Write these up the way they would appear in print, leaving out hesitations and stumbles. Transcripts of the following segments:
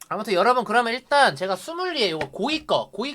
아무튼 여러분, 그러면 일단 제가 스물리에 요거 고이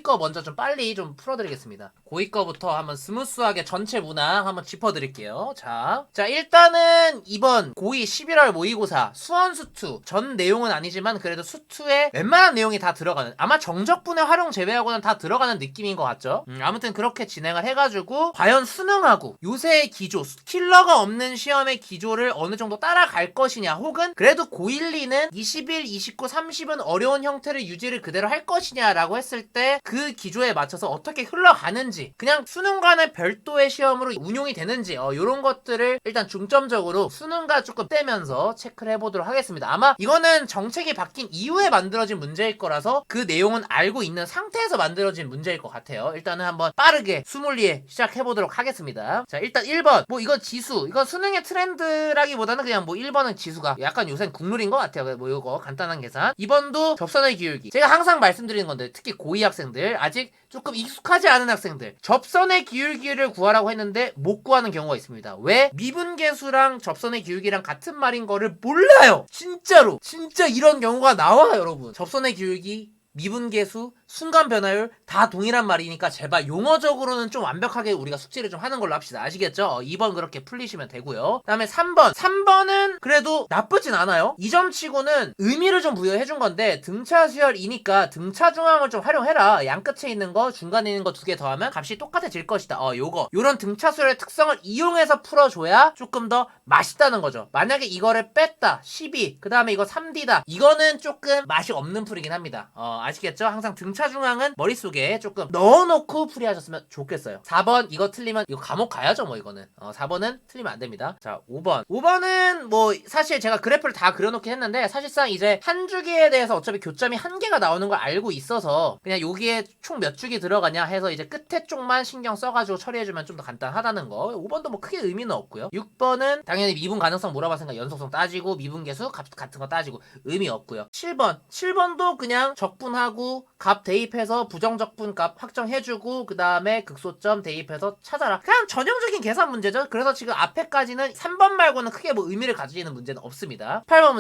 거 먼저 좀 빨리 좀 풀어드리겠습니다. 고이 거부터 한번 스무스하게 전체 문항 한번 짚어드릴게요. 자 일단은 이번 고2 11월 모의고사 수원수2 전 내용은 아니지만 그래도 수2에 웬만한 내용이 다 들어가는, 아마 정적분의 활용 제외하고는 다 들어가는 느낌인 것 같죠. 아무튼 그렇게 진행을 해가지고 과연 수능하고 요새의 기조, 킬러가 없는 시험의 기조를 어느 정도 따라갈 것이냐, 혹은 그래도 고1, 2는 21, 29, 30은 어려운 형태를 유지를 그대로 할 것이냐라고 했을 때 그 기조에 맞춰서 어떻게 흘러가는지, 그냥 수능과는 별도의 시험으로 운용이 되는지, 요런 것들을 일단 중점적으로 수능과 조금 떼면서 체크를 해보도록 하겠습니다. 아마 이거는 정책이 바뀐 이후에 만들어진 문제일 거라서 그 내용은 알고 있는 상태에서 만들어진 문제일 것 같아요. 일단은 한번 빠르게 수물리에 시작해보도록 하겠습니다. 자, 일단 1번 뭐 이거 지수, 이거 수능의 트렌드라기보다는 그냥 뭐 1번은 지수가 약간 요새는 국룰인 것 같아요. 뭐 이거 간단한 계산. 2번도 접선의 기울기, 제가 항상 말씀드리는 건데 특히 고2 학생들, 아직 조금 익숙하지 않은 학생들, 접선의 기울기를 구하라고 했는데 못 구하는 경우가 있습니다. 왜? 미분계수랑 접선의 기울기랑 같은 말인 거를 몰라요. 진짜로 진짜 이런 경우가 나와요. 여러분, 접선의 기울기, 미분계수, 순간 변화율 다 동일한 말이니까 제발 용어적으로는 좀 완벽하게 우리가 숙지를 좀 하는 걸로 합시다. 아시겠죠? 2번 그렇게 풀리시면 되고요. 그 다음에 3번은 그래도 나쁘진 않아요. 이 점 치고는 의미를 좀 부여해준 건데, 등차 수열이니까 등차 중앙을 좀 활용해라. 양끝에 있는 거, 중간에 있는 거 두 개 더하면 값이 똑같아질 것이다. 요런 등차 수열의 특성을 이용해서 풀어줘야 조금 더 맛있다는 거죠. 만약에 이거를 뺐다 12, 그 다음에 이거 3D다, 이거는 조금 맛이 없는 풀이긴 합니다. 아시겠죠? 항상 등차 중앙은 머릿속에 조금 넣어놓고 풀이하셨으면 좋겠어요. 4번 이거 틀리면 이거 감옥 가야죠. 뭐 이거는 4번은 틀리면 안 됩니다. 자, 5번은 뭐 사실 제가 그래프를 다 그려놓긴 했는데, 사실상 이제 한 주기에 대해서 어차피 교점이 한 개가 나오는 걸 알고 있어서 그냥 여기에 총 몇 주기 들어가냐 해서 이제 끝에 쪽만 신경 써가지고 처리해주면 좀 더 간단하다는 거. 5번도 뭐 크게 의미는 없고요. 6번은 당연히 미분 가능성 물어봤으니까 연속성 따지고 미분계수 값 같은 거 따지고 의미 없고요. 7번도 그냥 적분하고 값 대입해서 부정적분 값 확정해주고 그 다음에 극소점 대입해서 찾아라. 그냥 전형적인 계산 문제죠. 그래서 지금 앞에까지는 3번 말고는 크게 뭐 의미를 가지는 문제는 없습니다. 18번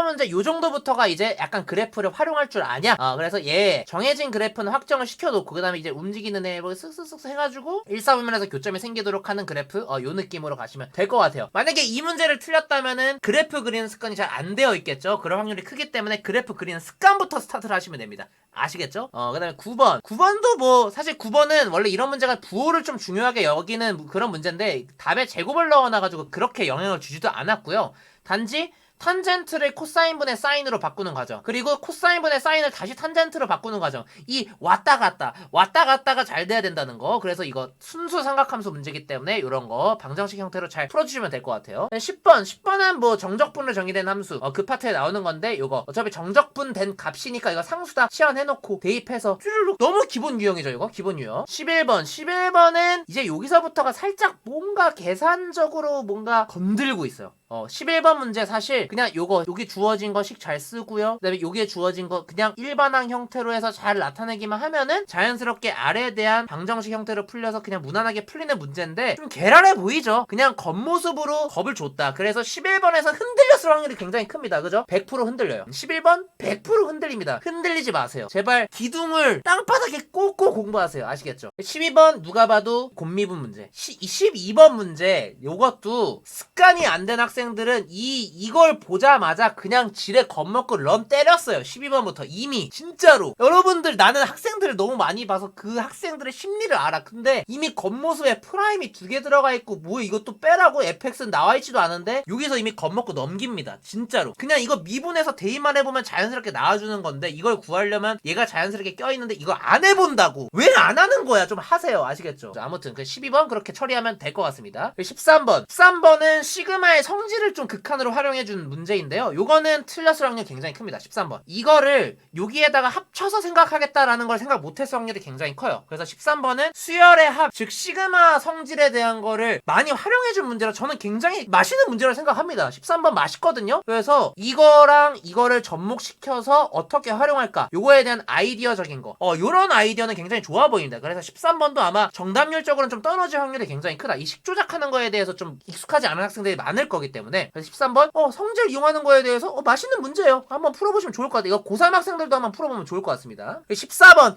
문제 요 정도부터가 이제 약간 그래프를 활용할 줄 아냐. 그래서 얘 정해진 그래프는 확정을 시켜놓고 그 다음에 이제 움직이는 애 뭐 쓱쓱쓱 해가지고 1, 4분면에서 교점이 생기도록 하는 그래프, 요 느낌으로 가시면 될 것 같아요. 만약에 이 문제를 틀렸다면은 그래프 그리는 습관이 잘 안 되어 있겠죠. 그럴 확률이 크기 때문에 그래프 그리는 습관부터 스타트를 하시면 됩니다. 아시겠죠? 그 다음에 9번도 뭐 사실 9번은 원래 이런 문제가 부호를 좀 중요하게 여기는 그런 문제인데 답에 제곱을 넣어놔가지고 그렇게 영향을 주지도 않았고요. 단지 탄젠트를 코사인분의 사인으로 바꾸는 과정, 그리고 코사인분의 사인을 다시 탄젠트로 바꾸는 과정, 이 왔다 갔다가 잘 돼야 된다는 거. 그래서 이거 순수 삼각함수 문제이기 때문에 이런 거 방정식 형태로 잘 풀어주시면 될 것 같아요. 10번은 뭐 정적분으로 정의된 함수, 그 파트에 나오는 건데, 이거 어차피 정적분 된 값이니까 이거 상수다 시연해놓고 대입해서 쭈르륵, 너무 기본 유형이죠. 이거 기본 유형. 11번은 이제 여기서부터가 살짝 뭔가 계산적으로 뭔가 건들고 있어요. 11번 문제 사실 그냥 여기 주어진 거식 잘 쓰고요. 그 다음에 여기에 주어진 거 그냥 일반항 형태로 해서 잘 나타내기만 하면은 자연스럽게 R에 대한 방정식 형태로 풀려서 그냥 무난하게 풀리는 문제인데, 좀 괴랄해 보이죠? 그냥 겉모습으로 겁을 줬다. 그래서 11번에서 흔들렸을 확률이 굉장히 큽니다. 그죠? 100% 흔들려요. 11번 100% 흔들립니다. 흔들리지 마세요. 제발 기둥을 땅바닥에 꽂고 공부하세요. 아시겠죠? 12번 누가 봐도 곤미분 문제. 12번 문제 요것도 습관이 안 된 학생들은 이걸 보자마자 그냥 지레 겁먹고 런 때렸어요. 12번부터 이미. 진짜로 여러분들, 나는 학생들을 너무 많이 봐서 그 학생들의 심리를 알아. 근데 이미 겉모습에 프라임이 2개 들어가 있고 뭐 이것도 빼라고 fx는 나와 있지도 않은데 여기서 이미 겁먹고 넘깁니다. 진짜로 그냥 이거 미분해서 대입만 해보면 자연스럽게 나와주는 건데, 이걸 구하려면 얘가 자연스럽게 껴있는데 이거 안 해본다고. 왜 안 하는 거야? 좀 하세요. 아시겠죠? 아무튼 그 12번 그렇게 처리하면 될 것 같습니다. 13번은 시그마의 성질을 좀 극한으로 활용해준 문제인데요. 요거는 틀렸을 확률이 굉장히 큽니다. 13번 이거를 여기에다가 합쳐서 생각하겠다라는 걸 생각 못했을 확률이 굉장히 커요. 그래서 13번은 수열의 합, 즉 시그마 성질에 대한 거를 많이 활용해준 문제라 저는 굉장히 맛있는 문제라고 생각합니다. 13번 맛있거든요. 그래서 이거랑 이거를 접목시켜서 어떻게 활용할까, 요거에 대한 아이디어적인 거, 요런 아이디어는 굉장히 좋아 보입니다. 그래서 13번도 아마 정답률적으로는 좀 떨어질 확률이 굉장히 크다. 이 식 조작하는 거에 대해서 좀 익숙하지 않은 학생들이 많을 거기 때문에. 그래서 13번 성질 항제를 이용하는 거에 대해서 맛있는 문제예요. 한번 풀어보시면 좋을 것 같아요. 이거 고3 학생들도 한번 풀어보면 좋을 것 같습니다. 14번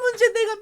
문제 내가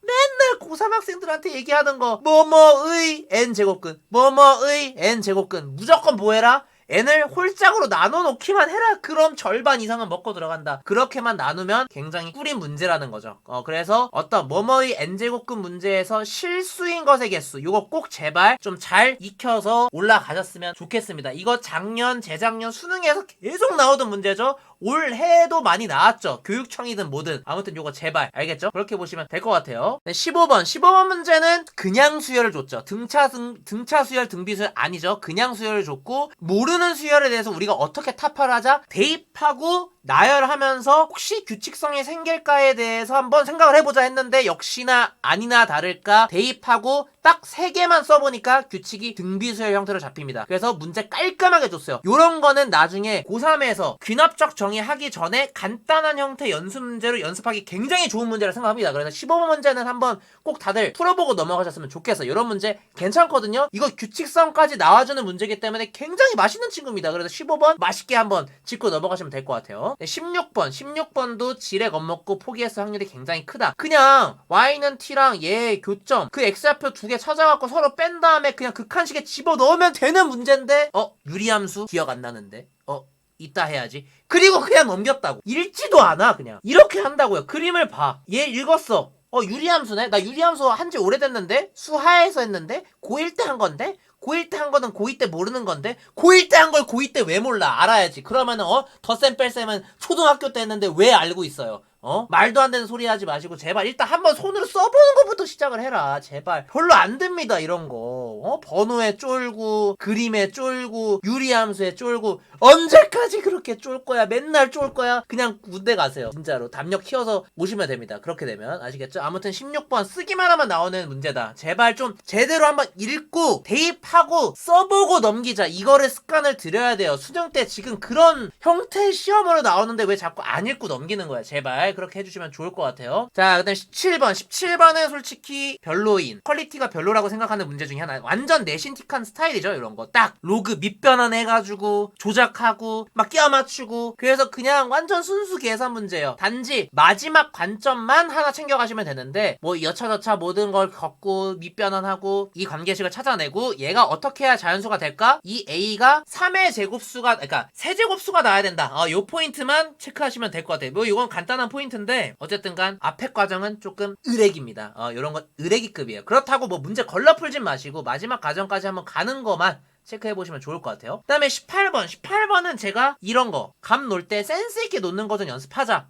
맨날 고3 학생들한테 얘기하는 거 뭐뭐의 n제곱근 뭐뭐의 n제곱근 무조건 뭐 해라? n을 홀짝으로 나눠놓기만 해라. 그럼 절반 이상은 먹고 들어간다. 그렇게만 나누면 굉장히 꿀인 문제라는 거죠. 그래서 어떤 뭐뭐의 n제곱근 문제에서 실수인 것의 개수 이거 꼭 제발 좀 잘 익혀서 올라가셨으면 좋겠습니다. 이거 작년 재작년 수능에서 계속 나오던 문제죠. 올해도 많이 나왔죠. 교육청이든 뭐든 아무튼 요거 제발 알겠죠? 그렇게 보시면 될 것 같아요. 네, 15번 문제는 그냥 수열을 줬죠. 등차 수열 등비 수열 아니죠. 그냥 수열을 줬고 모르는 수열에 대해서 우리가 어떻게 타파를 하자? 대입하고 나열하면서 혹시 규칙성이 생길까에 대해서 한번 생각을 해보자 했는데 역시나 아니나 다를까 대입하고 딱 3개만 써보니까 규칙이 등비수열 형태로 잡힙니다. 그래서 문제 깔끔하게 줬어요. 요런 거는 나중에 고3에서 귀납적 정의하기 전에 간단한 형태 연습 문제로 연습하기 굉장히 좋은 문제라 생각합니다. 그래서 15번 문제는 한번 꼭 다들 풀어보고 넘어가셨으면 좋겠어요. 이런 문제 괜찮거든요. 이거 규칙성까지 나와주는 문제이기 때문에 굉장히 맛있는 친구입니다. 그래서 15번 맛있게 한번 짚고 넘어가시면 될 것 같아요. 네, 16번도 지레 겁먹고 포기했을 확률이 굉장히 크다. 그냥 Y는 T랑 얘의 교점 그 X좌표 2개 찾아갖고 서로 뺀 다음에 그냥 극한식에 집어넣으면 되는 문제인데 유리함수 기억 안 나는데 이따 해야지. 그리고 그냥 넘겼다고. 읽지도 않아 그냥. 이렇게 한다고요. 그림을 봐. 얘 읽었어. 유리함수네? 나 유리함수 한지 오래됐는데? 수하에서 했는데? 고1 때 한 건데? 고1 때 한 거는 고2 때 모르는 건데? 고1 때 한 걸 고2 때 왜 몰라? 알아야지. 그러면은 덧셈 뺄셈은 초등학교 때 했는데 왜 알고 있어요? 말도 안 되는 소리 하지 마시고 제발 일단 한번 손으로 써보는 것부터 시작을 해라. 제발. 별로 안 됩니다 이런 거. 번호에 쫄고 그림에 쫄고 유리함수에 쫄고 언제까지 그렇게 쫄 거야? 맨날 쫄 거야? 그냥 군대 가세요. 진짜로 담력 키워서 오시면 됩니다. 그렇게 되면 아시겠죠? 아무튼 16번 쓰기만 하면 나오는 문제다. 제발 좀 제대로 한번 읽고 대입하고 써보고 넘기자. 이거를 습관을 들여야 돼요. 수능 때 지금 그런 형태의 시험으로 나오는데 왜 자꾸 안 읽고 넘기는 거야? 제발 그렇게 해주시면 좋을 것 같아요. 자, 그다음 17번은 솔직히 별로인 퀄리티가 별로라고 생각하는 문제 중에 하나. 완전 내신틱한 스타일이죠. 이런 거 딱 로그 밑변환 해가지고 조작하고 막 끼워 맞추고 그래서 그냥 완전 순수 계산 문제예요. 단지 마지막 관점만 하나 챙겨가시면 되는데 뭐 여차저차 모든 걸 겪고 밑변환하고 이 관계식을 찾아내고 얘가 어떻게 해야 자연수가 될까? 이 A가 3의 제곱수가 그러니까 세제곱수가 나와야 된다. 요 포인트만 체크하시면 될 것 같아요. 뭐 이건 간단한 포인트인데 어쨌든간 앞에 과정은 조금 의뢰기입니다. 요런 건 의뢰기급이에요. 그렇다고 뭐 문제 걸러 풀진 마시고 마지막 과정까지 한번 가는 거만 체크해보시면 좋을 것 같아요. 그 다음에 18번은 제가 이런 거 감 놓을 때 센스있게 놓는 거 좀 연습하자.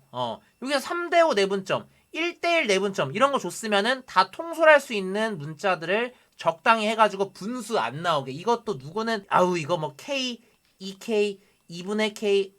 여기서 3대5 내분점 1대1 내분점 이런 거 줬으면은 다 통솔할 수 있는 문자들을 적당히 해가지고 분수 안 나오게. 이것도 누구는 이거 뭐 K, 2K, 2분의 K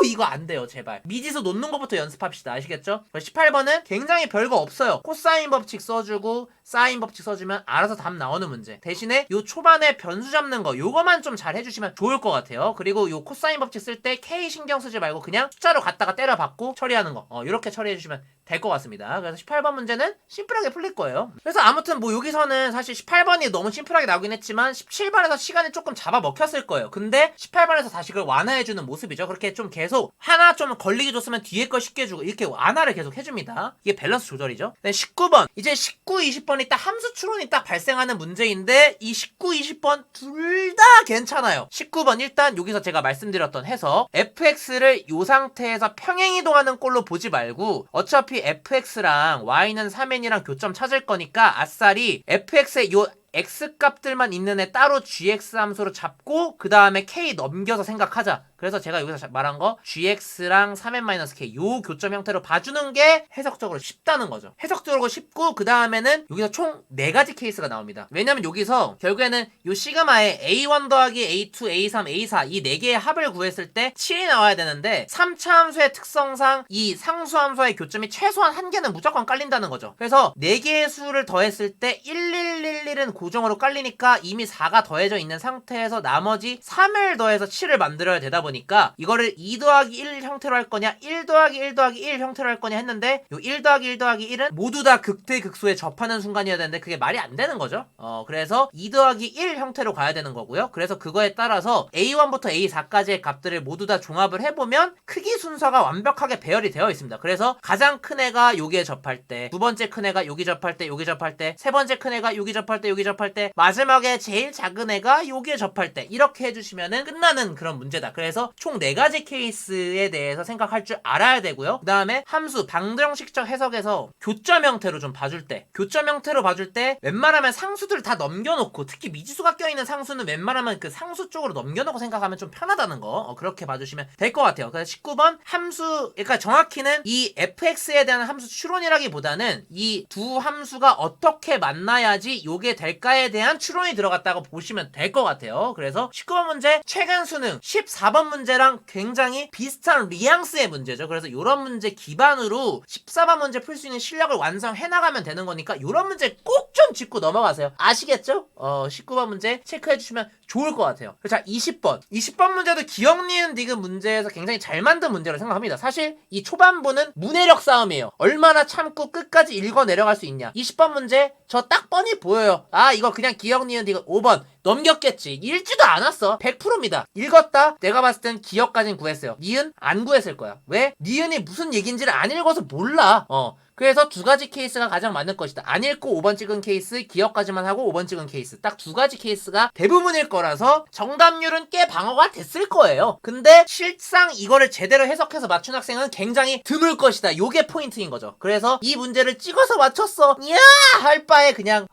이거 안 돼요. 제발 미지수 놓는 것부터 연습합시다. 아시겠죠? 18번은 굉장히 별거 없어요. 코사인 법칙 써주고 사인 법칙 써주면 알아서 답 나오는 문제. 대신에 요 초반에 변수 잡는 거 요거만 좀 잘 해주시면 좋을 것 같아요. 그리고 요 코사인 법칙 쓸 때 K 신경 쓰지 말고 그냥 숫자로 갖다가 때려 받고 처리하는 거 요렇게 처리해주시면 될 것 같습니다. 그래서 18번 문제는 심플하게 풀릴 거예요. 그래서 아무튼 뭐 여기서는 사실 18번이 너무 심플하게 나오긴 했지만 17번에서 시간이 조금 잡아 먹혔을 거예요. 근데 18번에서 다시 그걸 완화해주는 모습이죠. 그렇게 좀 계속 하나 좀 걸리게 줬으면 뒤에 거 쉽게 주고 이렇게 완화를 계속 해줍니다. 이게 밸런스 조절이죠. 네, 19번 이제 19, 20번이 딱 함수 추론이 딱 발생하는 문제인데 이 19, 20번 둘 다 괜찮아요. 19번 일단 여기서 제가 말씀드렸던 해석 fx를 이 상태에서 평행이동하는 꼴로 보지 말고 어차피 fx랑 y는 3n이랑 교점 찾을 거니까 아싸리 fx의 요 x값들만 있는 애 따로 gx 함수로 잡고 그 다음에 k 넘겨서 생각하자. 그래서 제가 여기서 말한 거 gx랑 3n-k 요 교점 형태로 봐주는 게 해석적으로 쉽다는 거죠. 해석적으로 쉽고 그 다음에는 여기서 총 4가지 케이스가 나옵니다. 왜냐면 여기서 결국에는 요 시그마에 a1 더하기 a2, a3, a4 이 4개의 합을 구했을 때 7이 나와야 되는데 3차 함수의 특성상 이 상수 함수와의 교점이 최소한 1개는 무조건 깔린다는 거죠. 그래서 4개의 수를 더했을 때 1111은 고정으로 깔리니까 이미 4가 더해져 있는 상태에서 나머지 3을 더해서 7을 만들어야 되다 보니까 보니까 이거를 2 더하기 1 형태로 할 거냐 1 더하기 1 더하기 1 형태로 할 거냐 했는데 요 1 더하기 1 더하기 1은 모두 다 극대극소에 접하는 순간이어야 되는데 그게 말이 안 되는 거죠. 그래서 2 더하기 1 형태로 가야 되는 거고요. 그래서 그거에 따라서 A1부터 A4까지의 값들을 모두 다 종합을 해보면 크기 순서가 완벽하게 배열이 되어 있습니다. 그래서 가장 큰 애가 여기에 접할 때, 두 번째 큰 애가 여기 접할 때, 여기 접할 때, 세 번째 큰 애가 여기 접할 때, 여기 접할 때, 마지막에 제일 작은 애가 여기에 접할 때 이렇게 해주시면은 끝나는 그런 문제다. 그래서 총 4가지 케이스에 대해서 생각할 줄 알아야 되고요. 그 다음에 함수, 방정식적 해석에서 교점 형태로 좀 봐줄 때, 교점 형태로 봐줄 때 웬만하면 상수들을 다 넘겨놓고, 특히 미지수가 껴있는 상수는 웬만하면 그 상수 쪽으로 넘겨놓고 생각하면 좀 편하다는 거, 그렇게 봐주시면 될 것 같아요. 그래서 19번 함수, 그러니까 정확히는 이 fx에 대한 함수 추론이라기보다는 이 두 함수가 어떻게 만나야지 요게 될까에 대한 추론이 들어갔다고 보시면 될 것 같아요. 그래서 19번 문제, 최근 수능 14번 문제랑 굉장히 비슷한 뉘앙스의 문제죠. 그래서 요런 문제 기반으로 14번 문제 풀 수 있는 실력을 완성해 나가면 되는 거니까 요런 문제 꼭 좀 짚고 넘어가세요. 아시겠죠? 19번 문제 체크해 주시면 좋을 것 같아요. 자, 20번 문제도 기억, 니은, 디귿 문제에서 굉장히 잘 만든 문제라고 생각합니다. 사실 이 초반부는 문해력 싸움이에요. 얼마나 참고 끝까지 읽어 내려갈 수 있냐. 20번 문제 저 딱 뻔히 보여요. 아, 이거 그냥 기억, 니은, 디귿 5번 넘겼겠지. 읽지도 않았어. 100%입니다. 읽었다. 내가 봤을 땐 기억까진 구했어요. 니은 안 구했을 거야. 왜? 니은이 무슨 얘기인지를 안 읽어서 몰라. 그래서 2가지 케이스가 가장 많을 것이다. 안 읽고 5번 찍은 케이스, 기억까지만 하고 5번 찍은 케이스. 딱 2가지 케이스가 대부분일 거라서 정답률은 꽤 방어가 됐을 거예요. 근데 실상 이거를 제대로 해석해서 맞춘 학생은 굉장히 드물 것이다. 요게 포인트인 거죠. 그래서 이 문제를 찍어서 맞췄어. 이야! 할 바에 그냥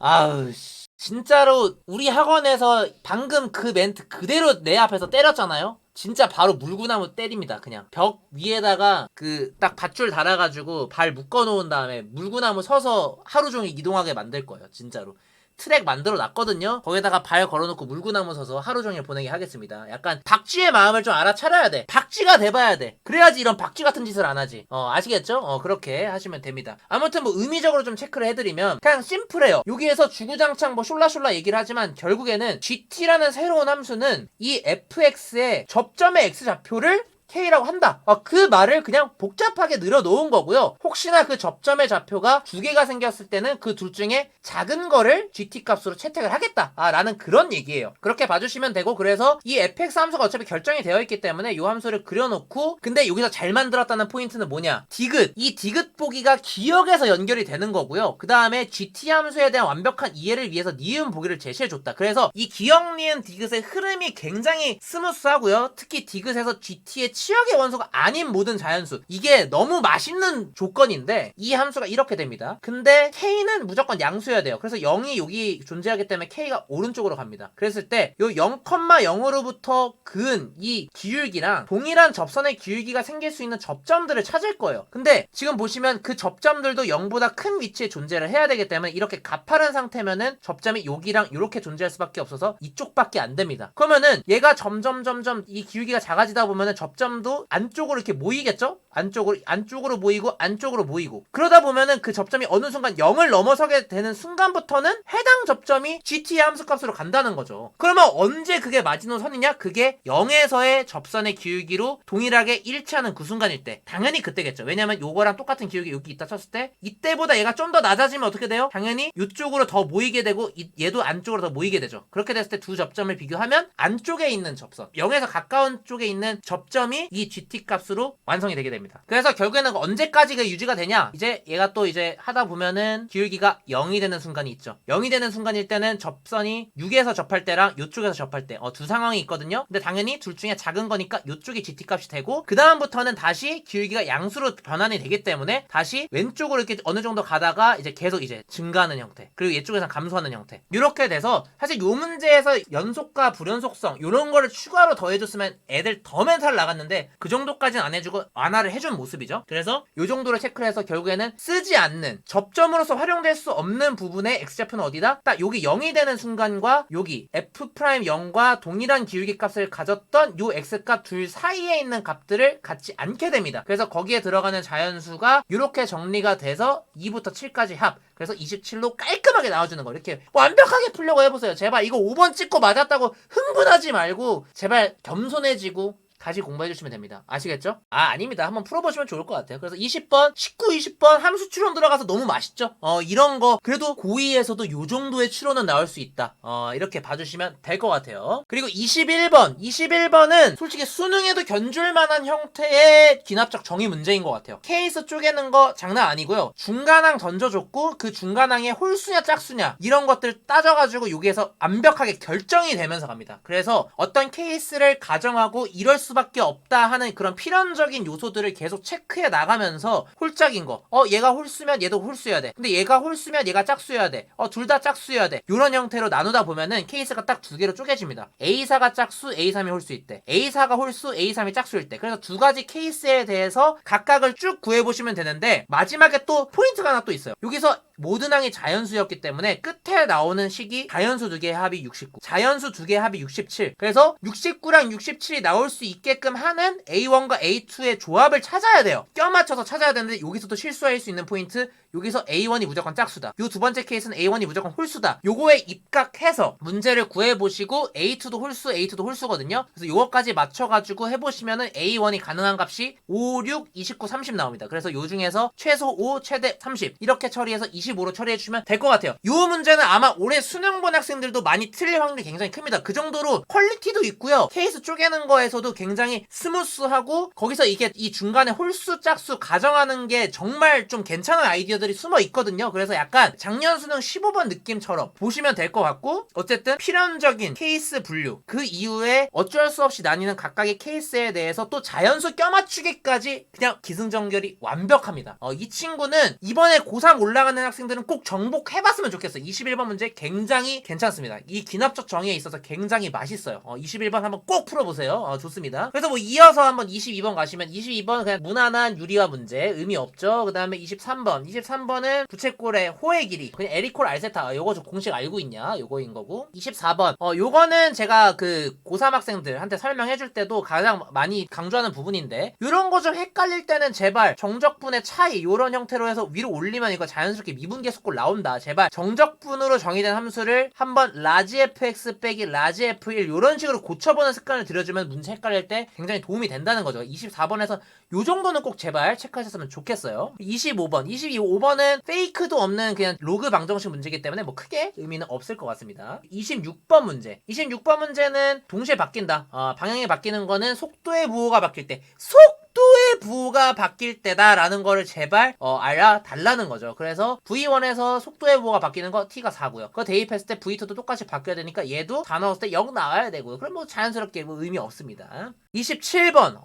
진짜로 우리 학원에서 방금 그 멘트 그대로 내 앞에서 때렸잖아요. 진짜 바로 물구나무 때립니다. 그냥 벽 위에다가 그 딱 밧줄 달아가지고 발 묶어놓은 다음에 물구나무 서서 하루 종일 이동하게 만들 거예요. 진짜로. 트랙 만들어 놨거든요. 거기다가 발 걸어놓고 물구나무 서서 하루 종일 보내게 하겠습니다. 약간 박쥐의 마음을 좀 알아차려야 돼. 박쥐가 돼봐야 돼. 그래야지 이런 박쥐 같은 짓을 안 하지. 아시겠죠? 그렇게 하시면 됩니다. 아무튼 뭐 의미적으로 좀 체크를 해드리면 그냥 심플해요. 여기에서 주구장창 뭐 숄라숄라 얘기를 하지만 결국에는 GT라는 새로운 함수는 이 fx의 접점의 x좌표를 K라고 한다. 그 말을 그냥 복잡하게 늘어놓은 거고요. 혹시나 그 접점의 좌표가 2개가 생겼을 때는 그 둘 중에 작은 거를 GT 값으로 채택을 하겠다. 라는 그런 얘기예요. 그렇게 봐주시면 되고, 그래서 이 fx 함수가 어차피 결정이 되어 있기 때문에 이 함수를 그려놓고, 근데 여기서 잘 만들었다는 포인트는 뭐냐? 디귿. 이 디귿 보기가 기억에서 연결이 되는 거고요. 그 다음에 GT 함수에 대한 완벽한 이해를 위해서 니은 보기를 제시해줬다. 그래서 이 기억, 니은, 디귿의 흐름이 굉장히 스무스하고요. 특히 디귿에서 GT의 치역의 원소가 아닌 모든 자연수, 이게 너무 맛있는 조건인데 이 함수가 이렇게 됩니다. 근데 K는 무조건 양수여야 돼요. 그래서 0이 여기 존재하기 때문에 K가 오른쪽으로 갑니다. 그랬을 때 요 0,0으로부터 그은 이 기울기랑 동일한 접선의 기울기가 생길 수 있는 접점들을 찾을 거예요. 근데 지금 보시면 그 접점들도 0보다 큰 위치에 존재를 해야 되기 때문에 이렇게 가파른 상태면은 접점이 여기랑 이렇게 존재할 수밖에 없어서 이쪽밖에 안 됩니다. 그러면은 얘가 점점 이 기울기가 작아지다 보면은 접점 도 안쪽으로 이렇게 모이겠죠? 안쪽으로 모이고 그러다 보면은 그 접점이 어느 순간 0을 넘어서게 되는 순간부터는 해당 접점이 GT의 함수값으로 간다는 거죠. 그러면 언제 그게 마지노선이냐? 그게 0에서의 접선의 기울기로 동일하게 일치하는 그 순간일 때, 당연히 그때겠죠. 왜냐면 요거랑 똑같은 기울기 여기 있다 쳤을 때 이때보다 얘가 좀 더 낮아지면 어떻게 돼요? 당연히 이쪽으로 더 모이게 되고 얘도 안쪽으로 더 모이게 되죠. 그렇게 됐을 때 두 접점을 비교하면 안쪽에 있는 접선, 0에서 가까운 쪽에 있는 접점이 이 GT 값으로 완성이 되게 됩니다. 그래서 결국에는 언제까지가 유지가 되냐? 이제 얘가 또 이제 하다 보면은 기울기가 0이 되는 순간이 있죠. 0이 되는 순간일 때는 접선이 6에서 접할 때랑 이쪽에서 접할 때 두 상황이 있거든요. 근데 당연히 둘 중에 작은 거니까 이쪽이 GT 값이 되고, 그 다음부터는 다시 기울기가 양수로 변환이 되기 때문에 다시 왼쪽으로 이렇게 어느 정도 가다가 이제 계속 이제 증가하는 형태, 그리고 이쪽에서 감소하는 형태, 이렇게 돼서 사실 요 문제에서 연속과 불연속성 요런 거를 추가로 더해줬으면 애들 더 멘탈 나갔는데 그 정도까지는 안 해주고 완화를 해준 모습이죠. 그래서 요 정도를 체크를 해서 결국에는 쓰지 않는, 접점으로서 활용될 수 없는 부분의 x좌표는 어디다? 딱 여기 0이 되는 순간과 여기 f'0과 동일한 기울기 값을 가졌던 요 x값 둘 사이에 있는 값들을 갖지 않게 됩니다. 그래서 거기에 들어가는 자연수가 이렇게 정리가 돼서 2부터 7까지 합, 그래서 27로 깔끔하게 나와주는 거. 이렇게 완벽하게 풀려고 해보세요. 제발 이거 5번 찍고 맞았다고 흥분하지 말고 제발 겸손해지고 다시 공부해주시면 됩니다. 아시겠죠? 아닙니다. 한번 풀어보시면 좋을 것 같아요. 그래서 20번, 19, 20번 함수 추론 들어가서 너무 맛있죠? 이런 거 그래도 고2에서도 요 정도의 추론은 나올 수 있다. 이렇게 봐주시면 될 것 같아요. 그리고 21번은 솔직히 수능에도 견줄 만한 형태의 기납적 정의 문제인 것 같아요. 케이스 쪼개는 거 장난 아니고요. 중간항 던져줬고 그 중간항에 홀수냐 짝수냐 이런 것들 따져가지고 여기에서 완벽하게 결정이 되면서 갑니다. 그래서 어떤 케이스를 가정하고 이럴 수밖에 없다 하는 그런 필연적인 요소들을 계속 체크해 나가면서 홀짝인 거 얘가 홀수면 얘도 홀수여야 돼. 근데 얘가 홀수면 얘가 짝수여야 돼. 둘 다 짝수여야 돼. 이런 형태로 나누다 보면은 케이스가 딱 두 개로 쪼개집니다. A4가 짝수, A3이 홀수일 때, A4가 홀수, A3이 짝수일 때. 그래서 두 가지 케이스에 대해서 각각을 쭉 구해보시면 되는데 마지막에 또 포인트가 하나 또 있어요. 여기서 모든 항이 자연수였기 때문에 끝에 나오는 식이 자연수 두 개의 합이 69, 자연수 두 개의 합이 67. 그래서 69랑 67이 나올 수 있게끔 하는 A1과 A2의 조합을 찾아야 돼요. 껴맞춰서 찾아야 되는데 여기서도 실수할 수 있는 포인트, 여기서 A1이 무조건 짝수다. 요 두 번째 케이스는 A1이 무조건 홀수다. 요거에 입각해서 문제를 구해보시고 A2도 홀수, A2도 홀수거든요. 그래서 요거까지 맞춰가지고 해보시면은 A1이 가능한 값이 5, 6, 29, 30 나옵니다. 그래서 요 중에서 최소 5, 최대 30 이렇게 처리해서 25로 처리해주시면 될 것 같아요. 요 문제는 아마 올해 수능 본 학생들도 많이 틀릴 확률이 굉장히 큽니다. 그 정도로 퀄리티도 있고요. 케이스 쪼개는 거에서도 굉장히 스무스하고 거기서 이게 이 중간에 홀수, 짝수 가정하는 게 정말 좀 괜찮은 아이디어들이 숨어 있거든요. 그래서 약간 작년 수능 15번 느낌처럼 보시면 될 것 같고 어쨌든 필연적인 케이스 분류 그 이후에 어쩔 수 없이 나뉘는 각각의 케이스에 대해서 또 자연수 껴맞추기까지 그냥 기승전결이 완벽합니다. 이 친구는 이번에 고3 올라가는 학생들은 꼭 정복해봤으면 좋겠어요. 21번 문제 굉장히 괜찮습니다. 이 기납적 정의에 있어서 굉장히 맛있어요. 21번 한번 꼭 풀어보세요. 좋습니다. 그래서 뭐 이어서 한번 22번 가시면 22번 그냥 무난한 유리화 문제 의미 없죠. 그 다음에 23번은 부채꼴의 호의 길이 그냥 에리콜 알세타 요거 저 공식 알고 있냐 요거인 거고 24번 요거는 제가 그 고3 학생들한테 설명해줄 때도 가장 많이 강조하는 부분인데 요런 거 좀 헷갈릴 때는 제발 정적분의 차이 요런 형태로 해서 위로 올리면 이거 자연스럽게 미분 계수꼴 나온다. 제발 정적분으로 정의된 함수를 한번 라지 fx 빼기 라지 f1 요런 식으로 고쳐보는 습관을 들여주면 문제 헷갈릴 때 굉장히 도움이 된다는 거죠. 24번에서 요 정도는 꼭 제발 체크하셨으면 좋겠어요. 25번은 페이크도 없는 그냥 로그 방정식 문제이기 때문에 뭐 크게 의미는 없을 것 같습니다. 26번 문제는 동시에 바뀐다. 방향이 바뀌는 거는 속도의 부호가 바뀔 때 속도의 부호가 바뀔 때다라는 거를 제발 알아달라는 거죠. 그래서 V1에서 속도의 부호가 바뀌는 거 T가 4고요. 그거 대입했을 때 V2도 똑같이 바뀌어야 되니까 얘도 4 넣었을 때 0 나와야 되고요. 그럼 뭐 자연스럽게 뭐 의미 없습니다. 27번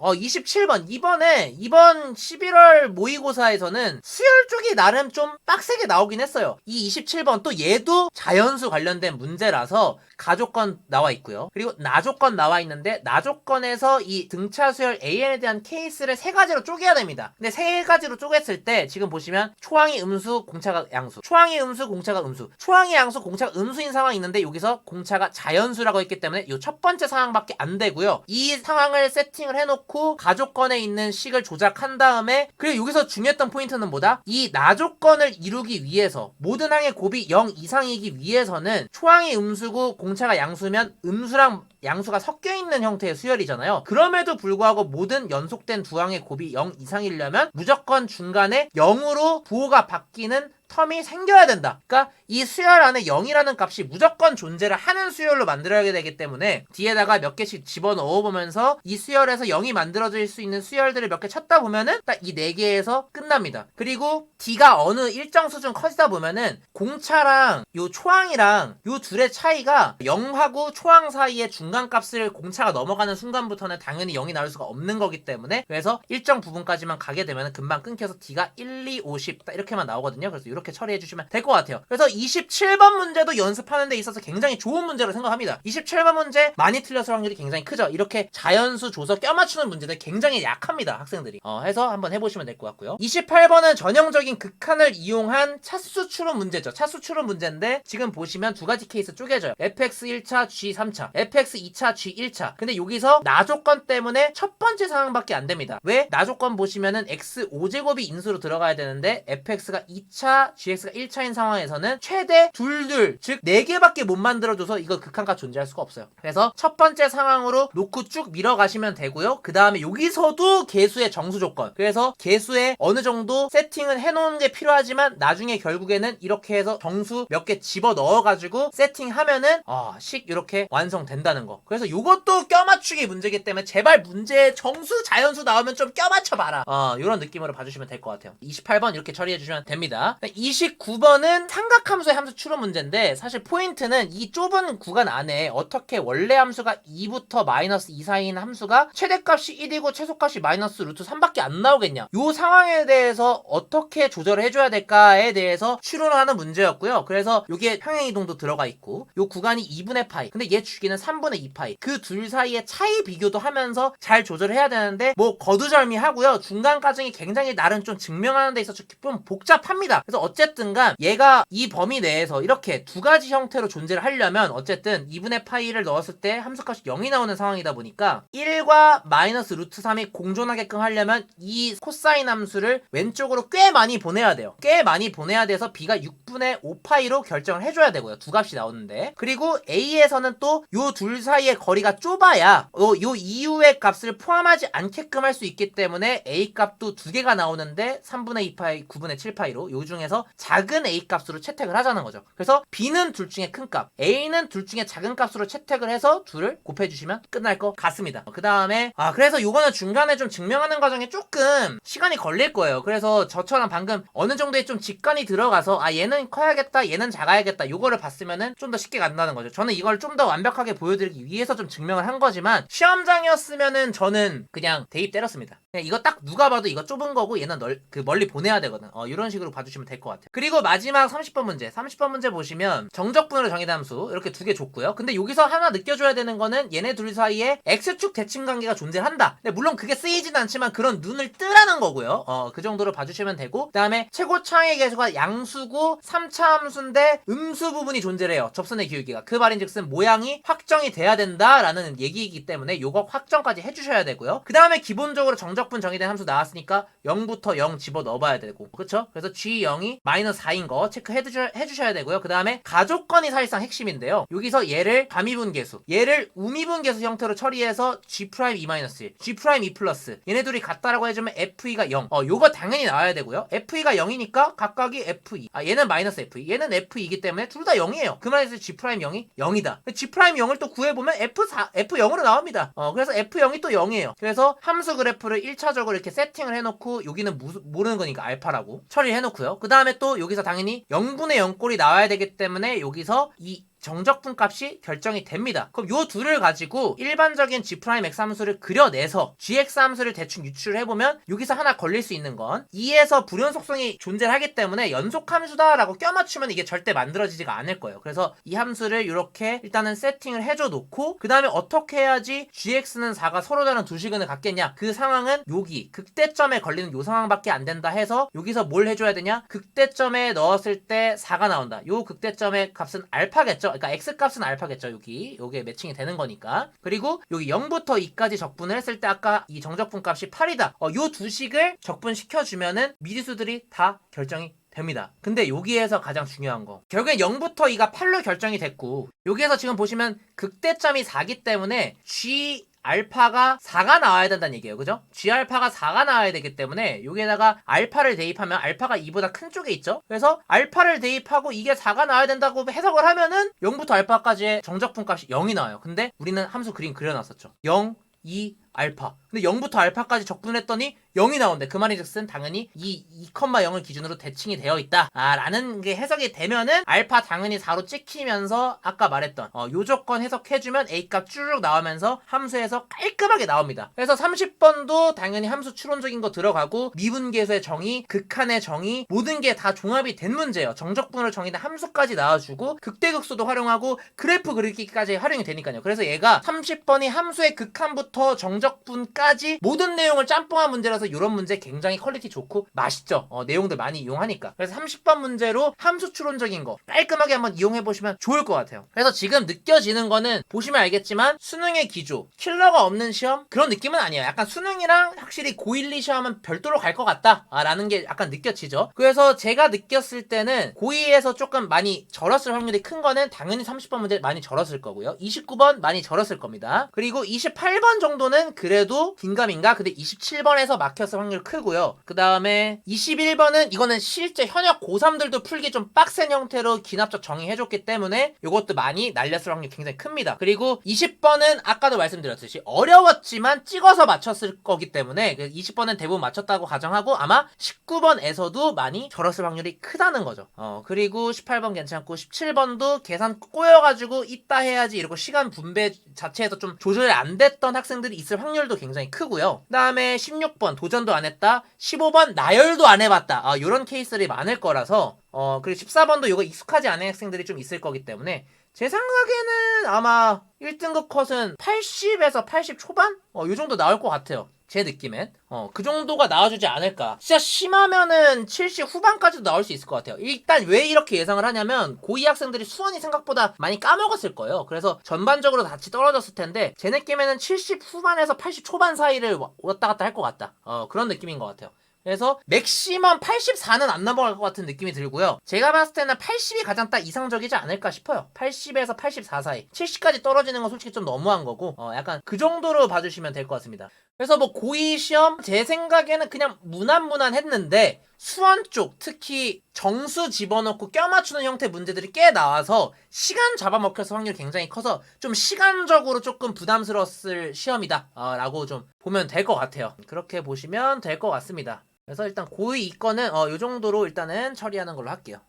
이번 11월 모의고사에서는 수열 쪽이 나름 좀 빡세게 나오긴 했어요. 이 27번 또 얘도 자연수 관련된 문제라서 가조건 나와 있고요. 그리고 나조건 나와 있는데 나조건에서 이 등차 수열 AN에 대한 케이스를 세 가지로 쪼개야 됩니다. 근데 세 가지로 쪼갰을 때 지금 보시면 초항이 음수, 공차가 양수, 초항이 음수, 공차가 음수, 초항이 양수, 공차가 음수인 상황이 있는데 여기서 공차가 자연수라고 했기 때문에 이 첫 번째 상황밖에 안 되고요. 이 상황을 세팅을 해놓고 가조건에 있는 식을 조작한 다음에 그리고 여기서 중요했던 포인트는 뭐다? 이 나조건을 이루기 위해서 모든 항의 곱이 0 이상이기 위해서는 초항이 음수고 공차가 양수면 음수랑 양수가 섞여있는 형태의 수열이잖아요. 그럼에도 불구하고 모든 연속된 두 항의 곱이 0 이상이려면 무조건 중간에 0으로 부호가 바뀌는 텀이 생겨야 된다. 그러니까 이 수열 안에 0이라는 값이 무조건 존재를 하는 수열로 만들어야 되기 때문에 뒤에다가 몇 개씩 집어넣어 보면서 이 수열에서 0이 만들어질 수 있는 수열들을 몇 개 찾다 보면은 딱 이 4개에서 끝납니다. 그리고 D가 어느 일정 수준 커지다 보면은 공차랑 요 초항이랑 요 둘의 차이가 0하고 초항 사이의 중간값을 공차가 넘어가는 순간부터는 당연히 0이 나올 수가 없는 거기 때문에 그래서 일정 부분까지만 가게 되면 금방 끊겨서 D가 1, 2, 5, 10 이렇게만 나오거든요. 그래서 이렇게 처리해 주시면 될 것 같아요. 그래서 27번 문제도 연습하는 데 있어서 굉장히 좋은 문제로 생각합니다. 27번 문제 많이 틀렸을 확률이 굉장히 크죠. 이렇게 자연수 줘서 껴맞추는 문제들 굉장히 약합니다. 학생들이. 해서 한번 해보시면 될 것 같고요. 28번은 전형적인 극한을 이용한 차수 추론 문제죠. 차수 추론 문제인데 지금 보시면 두 가지 케이스 쪼개져요. fx 1차, g 3차, fx 2차, g 1차. 근데 여기서 나조건 때문에 첫 번째 상황밖에 안 됩니다. 왜? 나조건 보시면은 x 5제곱이 인수로 들어가야 되는데 fx가 2차 2차, gx가 1차인 상황에서는 최대 둘둘, 즉 4개밖에 못 만들어줘서 이거 극한값 존재할 수가 없어요. 그래서 첫 번째 상황으로 놓고 쭉 밀어가시면 되고요. 그 다음에 여기서도 개수의 정수 조건, 그래서 개수에 어느 정도 세팅을 해놓은 게 필요하지만 나중에 결국에는 이렇게 해서 정수 몇 개 집어 넣어가지고 세팅하면은 식 이렇게 완성된다는 거. 그래서 이것도 껴맞추기 문제이기 때문에 제발 문제에 정수 자연수 나오면 좀 껴맞춰봐라, 이런 느낌으로 봐주시면 될 것 같아요. 28번 이렇게 처리해주시면 됩니다. 29번은 삼각함수의 함수 추론 문제인데, 사실 포인트는 이 좁은 구간 안에 어떻게 원래 함수가 2부터 마이너스 2 사이인 함수가 최대값이 1이고 최소값이 마이너스 루트 3밖에 안 나오겠냐, 이 상황에 대해서 어떻게 조절을 해줘야 될까에 대해서 추론을 하는 문제였고요. 그래서 여기에 평행이동도 들어가 있고, 요 구간이 2분의 파이, 근데 얘 주기는 3분의 2 파이, 그 둘 사이의 차이 비교도 하면서 잘 조절을 해야 되는데, 뭐 거두절미하고요. 중간 과정이 굉장히 나름 좀 증명하는 데 있어서 좀 복잡합니다. 그래서 어쨌든간 얘가 이 범위 내에서 이렇게 두 가지 형태로 존재를 하려면 어쨌든 2분의 파이를 넣었을 때 함수값이 0이 나오는 상황이다 보니까 1과 마이너스 루트 3이 공존하게끔 하려면 이 코사인 함수를 왼쪽으로 꽤 많이 보내야 돼요. 꽤 많이 보내야 돼서 b가 6분의 5파이로 결정을 해줘야 되고요. 두 값이 나오는데, 그리고 a에서는 또 요 둘 사이의 거리가 좁아야 요 이후의 값을 포함하지 않게끔 할 수 있기 때문에 a 값도 두 개가 나오는데 3분의 2파이, 9분의 7파이로 요 중에서 작은 a 값으로 채택을 하자는 거죠. 그래서 b는 둘 중에 큰 값, a는 둘 중에 작은 값으로 채택을 해서 둘을 곱해주시면 끝날 것 같습니다. 그 다음에 그래서 요거는 중간에 좀 증명하는 과정에 조금 시간이 걸릴 거예요. 그래서 저처럼 방금 어느 정도의 좀 직관이 들어가서 얘는 커야겠다, 얘는 작아야겠다, 요거를 봤으면은 좀 더 쉽게 간다는 거죠. 저는 이걸 좀 더 완벽하게 보여드리기 위해서 좀 증명을 한 거지만, 시험장이었으면은 저는 그냥 대입 때렸습니다. 그냥 이거 딱 누가 봐도 이거 좁은 거고 얘는 멀리 보내야 되거든. 이런 식으로 봐주시면 될 것 같아요. 그리고 마지막 30번 문제. 30번 문제 보시면 정적분으로 정의된 함수 이렇게 두 개 줬고요. 근데 여기서 하나 느껴줘야 되는 거는 얘네 둘 사이에 x축 대칭 관계가 존재한다. 근데 물론 그게 쓰이진 않지만 그런 눈을 뜨라는 거고요. 그 정도로 봐주시면 되고, 그 다음에 최고 차항의 개수가 양수고 3차 함수인데 음수 부분이 존재해요. 접선의 기울기가. 그 말인즉슨 모양이 확정이 돼야 된다라는 얘기이기 때문에 요거 확정까지 해주셔야 되고요. 그 다음에 기본적으로 정적분 정의된 함수 나왔으니까 0부터 0 집어 넣어봐야 되고, 그쵸? 그래서 G0이 마이너스 4인 거 체크해주셔야 되고요. 그 다음에 가족건이 사실상 핵심인데요. 여기서 얘를 가미분계수, 얘를 우미분계수 형태로 처리해서 G'2-1, G'2+, 얘네 둘이 같다라고 해주면 FE가 0. 요거 당연히 나와야 되고요. FE가 0이니까 각각이 FE. 얘는 마이너스 FE, 얘는 FE이기 때문에 둘 다 0이에요. 그 말에서 G'0이 0이다. G'0을 또 구해보면 F0으로 나옵니다. 그래서 F0이 또 0이에요. 그래서 함수 그래프를 1차적으로 이렇게 세팅을 해놓고, 여기는 모르는 거니까 알파라고 처리를 해놓고요. 그 다음에 또 여기서 당연히 0분의 0꼴이 나와야 되기 때문에 여기서 이 정적분 값이 결정이 됩니다. 그럼 요 둘을 가지고 일반적인 G'X 함수를 그려내서 Gx 함수를 대충 유출을 해보면 여기서 하나 걸릴 수 있는 건 2에서 불연속성이 존재하기 때문에 연속 함수다라고 껴맞추면 이게 절대 만들어지지가 않을 거예요. 그래서 이 함수를 이렇게 일단은 세팅을 해줘 놓고, 그 다음에 어떻게 해야지 Gx는 4가 서로 다른 두 시근을 갖겠냐, 그 상황은 여기 극대점에 걸리는 요 상황밖에 안 된다 해서 여기서 뭘 해줘야 되냐, 극대점에 넣었을 때 4가 나온다. 요 극대점의 값은 알파겠죠. 그러니까 x값은 알파겠죠. 요게 매칭이 되는 거니까. 그리고 여기 0부터 2까지 적분을 했을 때 아까 이 정적분 값이 8이다. 요 두 식을 적분시켜주면은 미지수들이 다 결정이 됩니다. 근데 여기에서 가장 중요한 거, 결국엔 0부터 2가 8로 결정이 됐고, 여기에서 지금 보시면 극대점이 4기 때문에 G 알파가 4가 나와야 된다는 얘기예요. 그죠? G알파가 4가 나와야 되기 때문에 여기에다가 알파를 대입하면 알파가 2보다 큰 쪽에 있죠? 그래서 알파를 대입하고 이게 4가 나와야 된다고 해석을 하면은 0부터 알파까지의 정적분 값이 0이 나와요. 근데 우리는 함수 그림 그려놨었죠. 0, 2, 알파. 근데 0부터 알파까지 적분했더니 0이 나온대. 그 말인즉슨 당연히 이 2,0을 기준으로 대칭이 되어 있다 라는 게 해석이 되면은 알파 당연히 4로 찍히면서 아까 말했던 요 조건 해석해주면 A값 쭈르륵 나오면서 함수에서 깔끔하게 나옵니다. 그래서 30번도 당연히 함수 추론적인 거 들어가고, 미분계수의 정의, 극한의 정의, 모든 게 다 종합이 된 문제예요. 정적분으로 정의된 함수까지 나와주고 극대극소도 활용하고 그래프 그리기까지 활용이 되니까요. 그래서 얘가 30번이 함수의 극한부터 정적 면적분까지 모든 내용을 짬뽕한 문제라서 이런 문제 굉장히 퀄리티 좋고 맛있죠. 내용들 많이 이용하니까. 그래서 30번 문제로 함수 추론적인 거 깔끔하게 한번 이용해보시면 좋을 것 같아요. 그래서 지금 느껴지는 거는 보시면 알겠지만 수능의 기조, 킬러가 없는 시험 그런 느낌은 아니에요. 약간 수능이랑 확실히 고1, 2 시험은 별도로 갈 것 같다 라는 게 약간 느껴지죠. 그래서 제가 느꼈을 때는 고2에서 조금 많이 절었을 확률이 큰 거는 당연히 30번 문제 많이 절었을 거고요. 29번 많이 절었을 겁니다. 그리고 28번 정도는 그래도 긴가민가 근데 27번에서 막혔을 확률 크고요. 그 다음에 21번은 이거는 실제 현역 고3들도 풀기 좀 빡센 형태로 기납적 정의해줬기 때문에 이것도 많이 날렸을 확률이 굉장히 큽니다. 그리고 20번은 아까도 말씀드렸듯이 어려웠지만 찍어서 맞췄을 거기 때문에 20번은 대부분 맞췄다고 가정하고 아마 19번에서도 많이 절었을 확률이 크다는 거죠. 그리고 18번 괜찮고 17번도 계산 꼬여가지고 이따 해야지 이러고 시간 분배 자체에서 좀 조절이 안 됐던 학생들이 있을 확률도 굉장히 크고요. 그 다음에 16번 도전도 안 했다. 15번 나열도 안 해봤다. 이런 케이스들이 많을 거라서 그리고 14번도 이거 익숙하지 않은 학생들이 좀 있을 거기 때문에 제 생각에는 아마 1등급 컷은 80에서 80 초반? 요 정도 나올 것 같아요. 제 느낌엔. 그 정도가 나와주지 않을까. 진짜 심하면은 70 후반까지도 나올 수 있을 것 같아요. 일단 왜 이렇게 예상을 하냐면 고2 학생들이 수원이 생각보다 많이 까먹었을 거예요. 그래서 전반적으로 같이 떨어졌을 텐데 제 느낌에는 70 후반에서 80 초반 사이를 왔다 갔다 할 것 같다. 그런 느낌인 것 같아요. 그래서 맥시멈 84는 안 넘어갈 것 같은 느낌이 들고요. 제가 봤을 때는 80이 가장 딱 이상적이지 않을까 싶어요. 80에서 84 사이. 70까지 떨어지는 건 솔직히 좀 너무한 거고 약간 그 정도로 봐주시면 될 것 같습니다. 그래서 뭐 고2 시험 제 생각에는 그냥 무난무난했는데 수원 쪽 특히 정수 집어넣고 껴맞추는 형태 문제들이 꽤 나와서 시간 잡아먹혀서 확률이 굉장히 커서 좀 시간적으로 조금 부담스러웠을 시험이다 라고 좀 보면 될 것 같아요. 그렇게 보시면 될 것 같습니다. 그래서 일단 고2 이거는 요 정도로 일단은 처리하는 걸로 할게요.